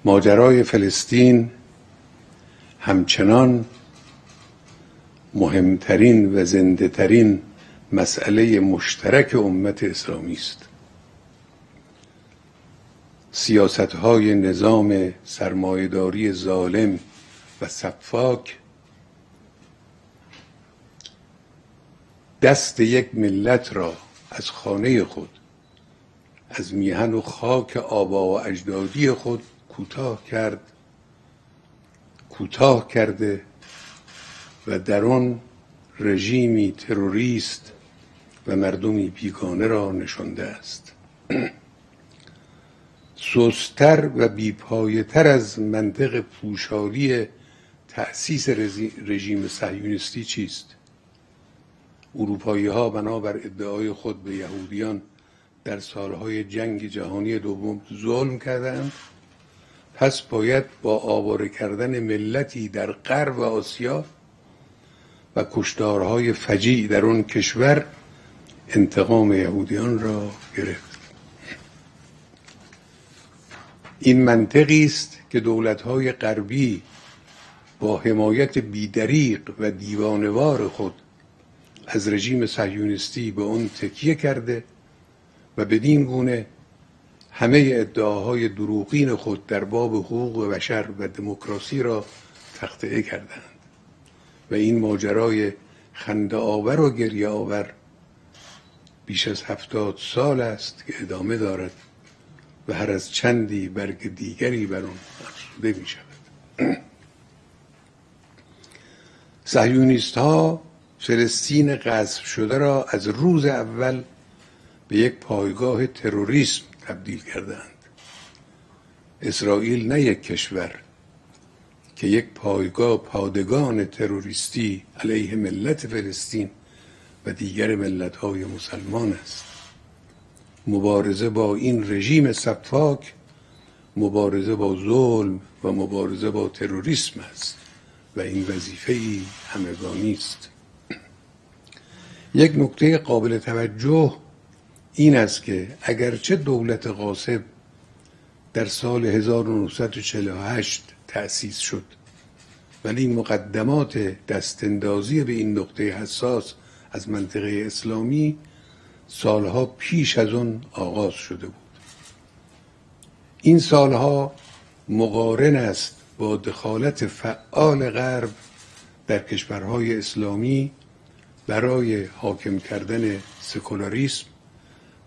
ماجرای فلسطین همچنان مهمترین و زنده ترین مسئله مشترک امت اسلامی است. سیاست‌های نظام سرمایه‌داری ظالم و سفاک دست یک ملت را از خانه خود، از میهن و خاک آبا و اجدادی خود کوتاه کرده و در آن رژیمی تروریست و مردمی بیگانه را نشانده است. سست‌تر و بی‌پایه‌تر از منطق پوشالی تأسیس رژیم صهیونیستی چیست؟ اروپایی‌ها بنابر ادعای خود به یهودیان در سالهای جنگ جهانی دوم ظلم کردند، پس باید با آواره کردن ملتی در غرب آسیا و کشتارهای فجیع در آن کشور انتقام یهودیان را گرفت. این منطقی است که دولت‌های غربی با حمایت بیدریغ و دیوانه‌وار خود از رژیم صهیونیستی به آن تکیه کرده و بدین گونه همه ادعاهای دروغین خود در باب حقوق بشر و دموکراسی را تخطئه کردند و این ماجرای خنده‌آور و گریه‌آور بیش از 70 سال است که ادامه دارد و هر از چندی برگ دیگری بر آن افزوده می شود. صهیونیست‌ها فلسطین غصب شده را از روز اول به یک پایگاه تروریسم تبدیل کردند. اسرائیل نه یک کشور که یک پادگان تروریستی علیه ملت فلسطین و دیگر ملت‌های مسلمان است. مبارزه با این رژیم سفاک مبارزه با ظلم و مبارزه با تروریسم است و این وظیفه‌ای همگانی است. یک نکته قابل توجه این است که اگرچه دولت غاصب در سال 1948 تأسیس شد، ولی مقدمات دستاندازی به این نقطه حساس از منطقه اسلامی سالها پیش از آن آغاز شده بود. این سالها مقارن است با دخالت فعال غرب در کشورهای اسلامی برای حاکم کردن سکولاریسم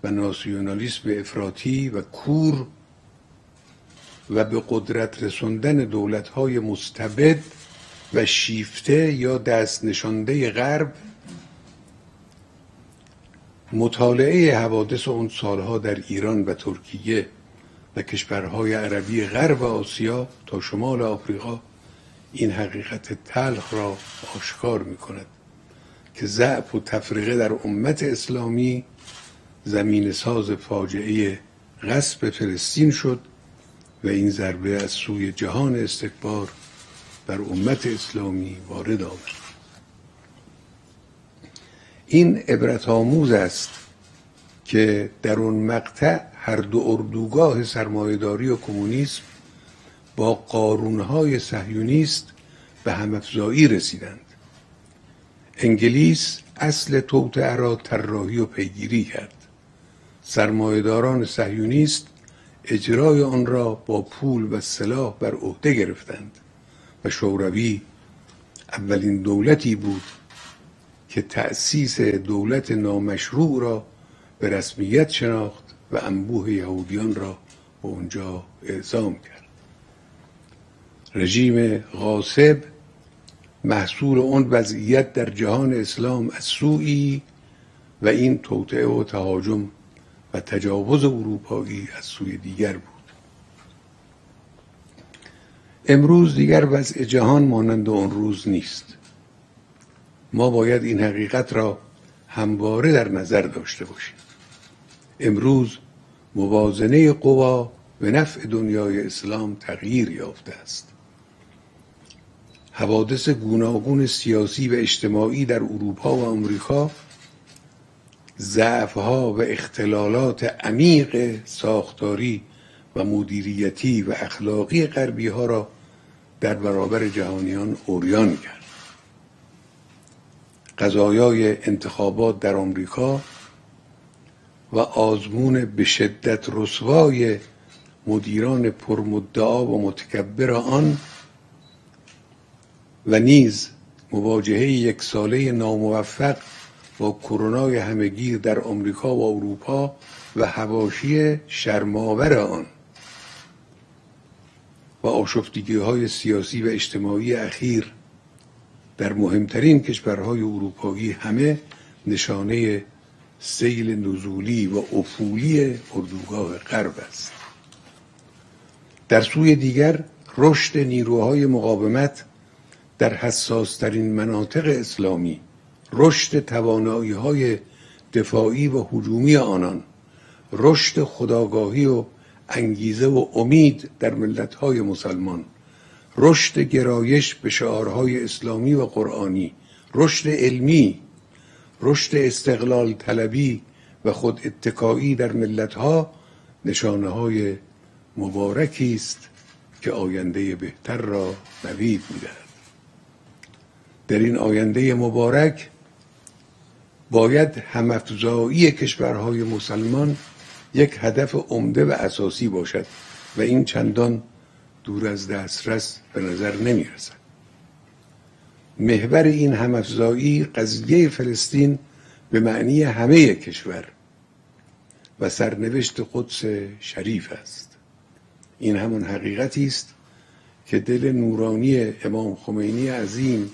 و ناسیونالیسم افراطی و کور و به قدرت رساندن دولت‌های مستبد و شیفته یا دست نشانده غرب. مطالعه حوادث اون سالها در ایران و ترکیه و کشورهای عربی غرب آسیا تا شمال آفریقا این حقیقت تلخ را آشکار می کند که ضعف و تفرقه در امت اسلامی زمین ساز فاجعه غصب فلسطین شد و این ضربه از سوی جهان استکبار بر امت اسلامی وارد آمد. این عبرت آموز است که در اون مقطع هر دو اردوگاه سرمایه‌داری و کمونیسم با قارونهای صهیونیست به همافزایی رسیدند. انگلیس اصل توطئه را طراحی و پیگیری کرد. سرمایه‌داران صهیونیست اجرای آن را با پول و سلاح بر عهده گرفتند و شوروی اولین دولتی بود که تأسیس دولت نامشروع را به رسمیت شناخت و انبوه یهودیان را به اونجا اعزام کرد. رژیم غاصب محصول اون وضعیت در جهان اسلام از سوی و این توطئه و تهاجم و تجاوز اروپایی از سوی دیگر بود. امروز دیگر وضع جهان مانند اون روز نیست. ما باید این حقیقت را همواره در نظر داشته باشیم. امروز موازنه قوا به نفع دنیای اسلام تغییر یافته است. حوادث گوناگون سیاسی و اجتماعی در اروپا و آمریکا ضعف‌ها و اختلالات عمیق ساختاری و مدیریتی و اخلاقی غربی ها را در برابر جهانیان عریان کرد. قضایای انتخابات در آمریکا و آزمون به شدت رسوای مدیران پرمدعا و متکبر آن و نیز مواجهه یک ساله ناموفق با کرونای همهگیر در آمریکا و اروپا و حواشی شرم‌آور آن و آشفتگی‌های سیاسی و اجتماعی اخیر در مهمترین کشورهای اروپایی همه نشانه سیل نزولی و افولی اردوگاه غرب است. در سوی دیگر رشد نیروهای مقاومت در حساسترین مناطق اسلامی، رشد توانایی‌های دفاعی و هجومی آنان، رشد خودآگاهی و انگیزه و امید در ملت‌های مسلمان، رشد گرایش به شعارهای اسلامی و قرآنی، رشد علمی، رشد استقلال طلبی و خود اتکایی در ملت‌ها نشانه‌های مبارکی است که آینده بهتر را نوید می‌دهد. در این آینده مبارک باید همافزایی کشورهای مسلمان یک هدف عمده و اساسی باشد و این چندان دور از دسترس به نظر نمی‌رسد. محور این همافزایی قضیه فلسطین به معنی همه کشور و سرنوشت قدس شریف است. این همان حقیقتی است که دل نورانی امام خمینی عظیم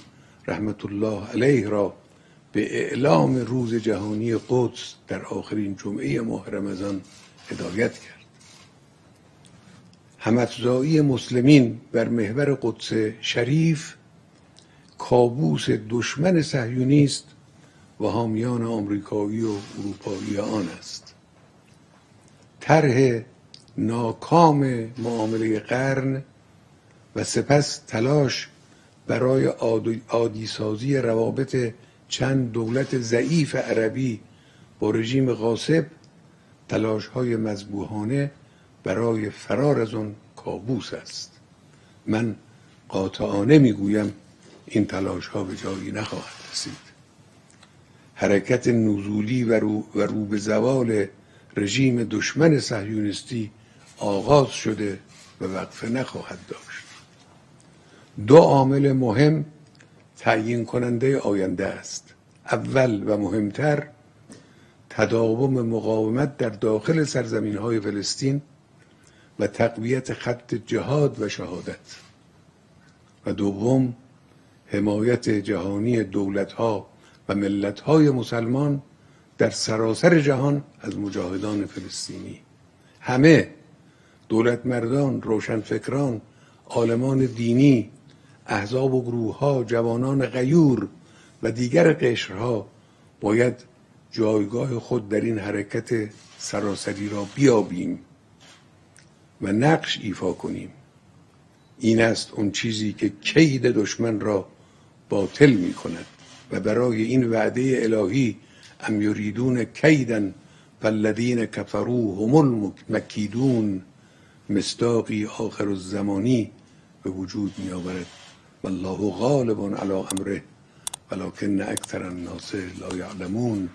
رحمت الله علیه را به اعلام روز جهانی قدس در آخرین جمعه ماه رمضان هدایت کرد. همافزایی مسلمین بر محور قدس شریف کابوس دشمن صهیونیست و حامیان آمریکایی و اروپایی آن است. طرح ناکام معامله قرن و سپس تلاش برای عادی‌سازی روابط چند دولت ضعیف عربی با رژیم غاصب، تلاش‌های مذبوحانه برای فرار از آن کابوس است. من قاطعانه میگویم این تلاش‌ها به جایی نخواهد رسید. حرکت نزولی و رو به زوال رژیم دشمن صهیونیستی آغاز شده و وقفه نخواهد داشت. دو عامل مهم تعیین کننده آینده است. اول و مهمتر تداوم مقاومت در داخل سرزمین‌های فلسطین و تقویت خط جهاد و شهادت و دوم حمایت جهانی دولت‌ها و ملت‌های مسلمان در سراسر جهان از مجاهدان فلسطینی. همه دولتمردان، روشنفکران، عالمان دینی، احزاب و گروه‌ها، جوانان غیور و دیگر قشرها باید جایگاه خود در این حرکت سراسری را بیابیم و نقش ایفا کنیم. این است اون چیزی که کید دشمن را باطل می کند و برای این وعده الهی ام یریدون کیداً فالذین کفروا هم المکیدون مصداقی آخر الزمانی به وجود می آورد. والله غالب علی امره ولکن اکثر الناس لا یعلمون.